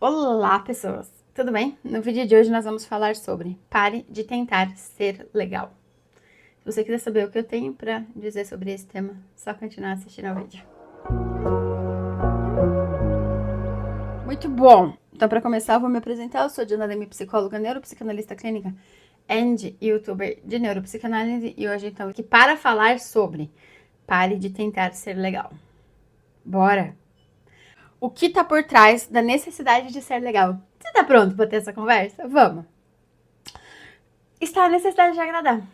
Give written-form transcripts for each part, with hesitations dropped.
Olá, pessoas! Tudo bem? No vídeo de hoje nós vamos falar sobre pare de tentar ser legal. Se você quiser saber o que eu tenho para dizer sobre esse tema, só continuar assistindo ao vídeo. Muito bom! Então, para começar, eu vou me apresentar. Eu sou Diana Demi, psicóloga, neuropsicanalista clínica e youtuber de neuropsicanálise. E hoje, então, aqui para falar sobre pare de tentar ser legal. Bora! O que tá por trás da necessidade de ser legal? Você tá pronto para ter essa conversa? Vamos! Está a necessidade de agradar,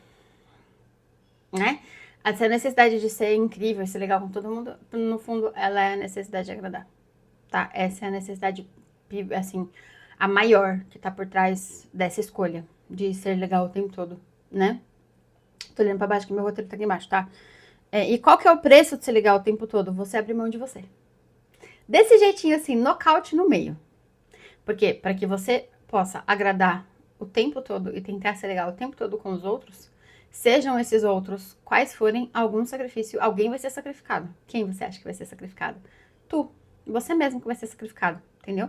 né? Essa necessidade de ser incrível, ser legal com todo mundo, no fundo, ela é a necessidade de agradar, tá? Essa é a necessidade, assim, a maior que tá por trás dessa escolha de ser legal o tempo todo, né? Tô olhando pra baixo que meu roteiro tá aqui embaixo, tá? E qual que é o preço de ser legal o tempo todo? Você abrir mão de você. Desse jeitinho assim, nocaute no meio. Por quê? Para que você possa agradar o tempo todo e tentar ser legal o tempo todo com os outros, sejam esses outros quais forem, algum sacrifício, alguém vai ser sacrificado. Quem você acha que vai ser sacrificado? Tu. Você mesmo que vai ser sacrificado, entendeu?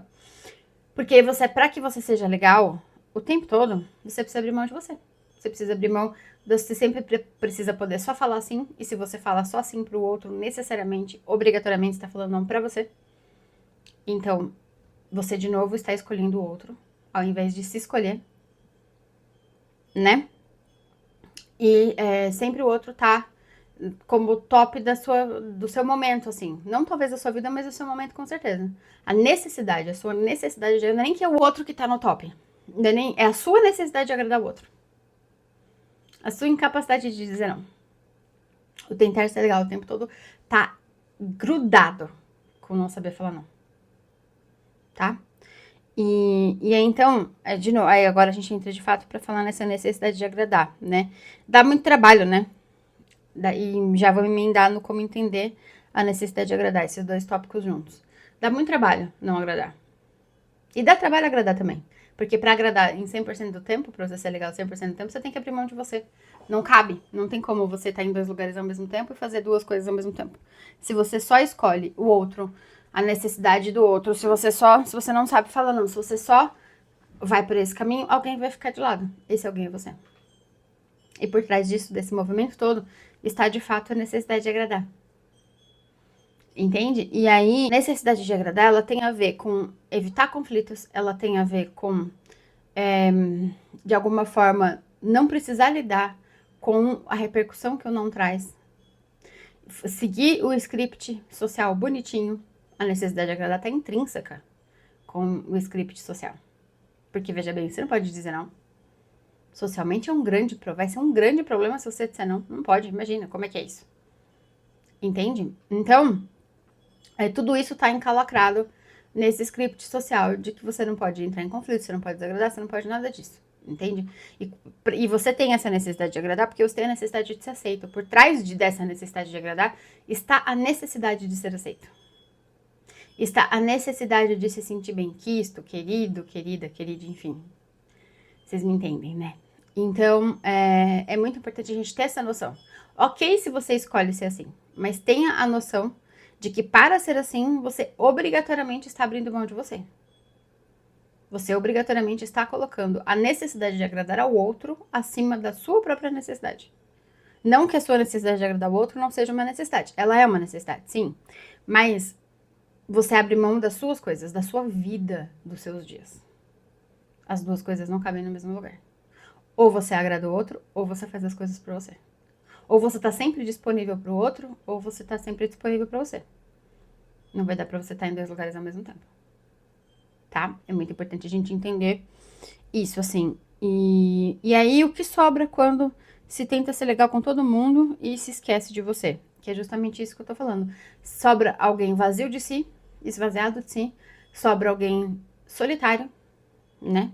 Porque para que você seja legal o tempo todo, você precisa abrir mão de você. Você precisa abrir mão, você sempre precisa poder só falar sim, e se você fala só sim pro outro, necessariamente, obrigatoriamente, você tá falando não pra você. Então, você de novo está escolhendo o outro, ao invés de se escolher, né? E sempre o outro tá como top do seu momento, assim. Não talvez da sua vida, mas do seu momento com certeza. A sua necessidade de agradar, nem que é o outro que tá no top. É a sua necessidade de agradar o outro. A sua incapacidade de dizer não. O tentar ser legal o tempo todo tá grudado com não saber falar não. Tá? E aí, então, de novo, aí agora a gente entra de fato para falar nessa necessidade de agradar, né? Dá muito trabalho, né? E já vou emendar no como entender a necessidade de agradar, esses dois tópicos juntos. Dá muito trabalho não agradar. E dá trabalho agradar também. Porque para agradar em 100% do tempo, pra você ser legal 100% do tempo, você tem que abrir mão de você. Não cabe. Não tem como você estar em dois lugares ao mesmo tempo e fazer duas coisas ao mesmo tempo. Se você só escolhe o outro, a necessidade do outro, se você não sabe falar não, se você só vai por esse caminho, alguém vai ficar de lado. Esse alguém é você. E por trás disso, desse movimento todo, está de fato a necessidade de agradar. Entende? E aí, necessidade de agradar, ela tem a ver com evitar conflitos, ela tem a ver com, de alguma forma, não precisar lidar com a repercussão que o não traz. Seguir o script social bonitinho, a necessidade de agradar está intrínseca com o script social. Porque, veja bem, você não pode dizer não. Socialmente vai ser um grande problema se você disser não. Não pode, imagina, como é que é isso? Entende? Então, tudo isso tá encalacrado nesse script social de que você não pode entrar em conflito, você não pode desagradar, você não pode nada disso. Entende? E você tem essa necessidade de agradar porque você tem a necessidade de ser aceito. Por trás dessa necessidade de agradar está a necessidade de ser aceito. Está a necessidade de se sentir bem-quisto, querido, querida, querida, enfim. Vocês me entendem, né? Então, é muito importante a gente ter essa noção. Ok se você escolhe ser assim, mas tenha a noção de que para ser assim, você obrigatoriamente está abrindo mão de você. Você obrigatoriamente está colocando a necessidade de agradar ao outro acima da sua própria necessidade. Não que a sua necessidade de agradar ao outro não seja uma necessidade. Ela é uma necessidade, sim. Mas você abre mão das suas coisas, da sua vida, dos seus dias. As duas coisas não cabem no mesmo lugar. Ou você agrada o outro, ou você faz as coisas por você. Ou você tá sempre disponível pro outro, ou você tá sempre disponível pra você. Não vai dar pra você estar em dois lugares ao mesmo tempo. Tá? É muito importante a gente entender isso, assim. E aí, o que sobra quando se tenta ser legal com todo mundo e se esquece de você? Que é justamente isso que eu tô falando. Sobra alguém vazio de si, esvaziado de si. Sobra alguém solitário, né?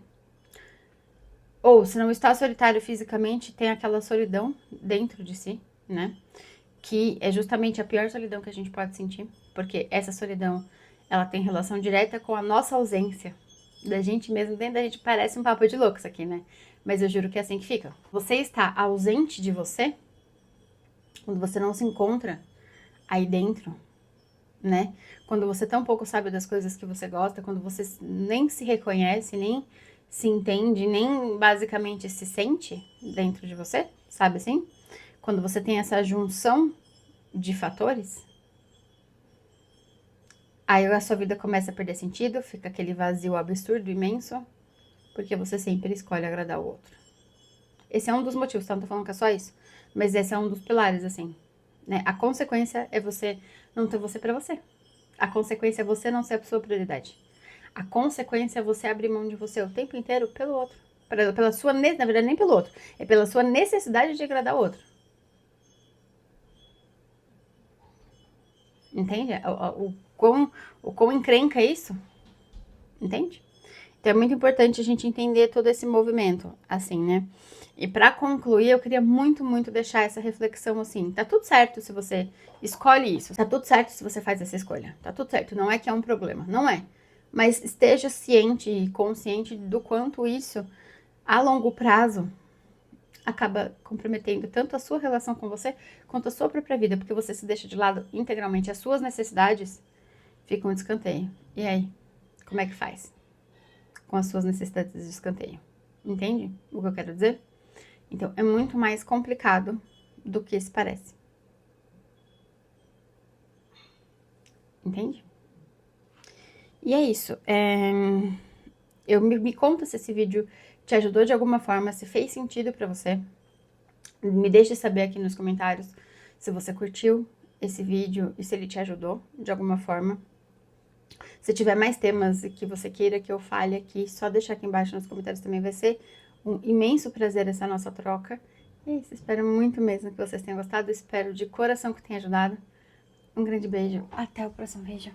Ou, se não está solitário fisicamente, tem aquela solidão dentro de si, né? Que é justamente a pior solidão que a gente pode sentir, porque essa solidão, ela tem relação direta com a nossa ausência da gente mesmo. Dentro da gente parece um papo de louco isso aqui, né? Mas eu juro que é assim que fica. Você está ausente de você, quando você não se encontra aí dentro, né? Quando você tão pouco sabe das coisas que você gosta, quando você nem se reconhece, nem se entende, nem basicamente se sente dentro de você, sabe assim? Quando você tem essa junção de fatores, aí a sua vida começa a perder sentido, fica aquele vazio absurdo, imenso, porque você sempre escolhe agradar o outro. Esse é um dos motivos, tá? Não tô falando que é só isso, mas esse é um dos pilares, assim, né? A consequência é você não ter você pra você. A consequência é você não ser a sua prioridade. A consequência é você abrir mão de você o tempo inteiro pelo outro. Pela sua, na verdade, nem pelo outro. É pela sua necessidade de agradar o outro. Entende? O quão encrenca é isso? Entende? Então é muito importante a gente entender todo esse movimento, assim, né? E pra concluir, eu queria muito, muito deixar essa reflexão assim. Tá tudo certo se você escolhe isso. Tá tudo certo se você faz essa escolha. Tá tudo certo. Não é que é um problema. Não é. Mas esteja ciente e consciente do quanto isso, a longo prazo, acaba comprometendo tanto a sua relação com você quanto a sua própria vida, porque você se deixa de lado integralmente. As suas necessidades ficam de escanteio. E aí, como é que faz com as suas necessidades de escanteio? Entende o que eu quero dizer? Então, é muito mais complicado do que se parece. Entende? E é isso. Me conta se esse vídeo te ajudou de alguma forma, se fez sentido pra você. Me deixe saber aqui nos comentários se você curtiu esse vídeo e se ele te ajudou de alguma forma. Se tiver mais temas que você queira que eu fale aqui, só deixar aqui embaixo nos comentários também. Vai ser um imenso prazer essa nossa troca. E é isso, espero muito mesmo que vocês tenham gostado. Espero de coração que tenha ajudado. Um grande beijo. Até o próximo vídeo.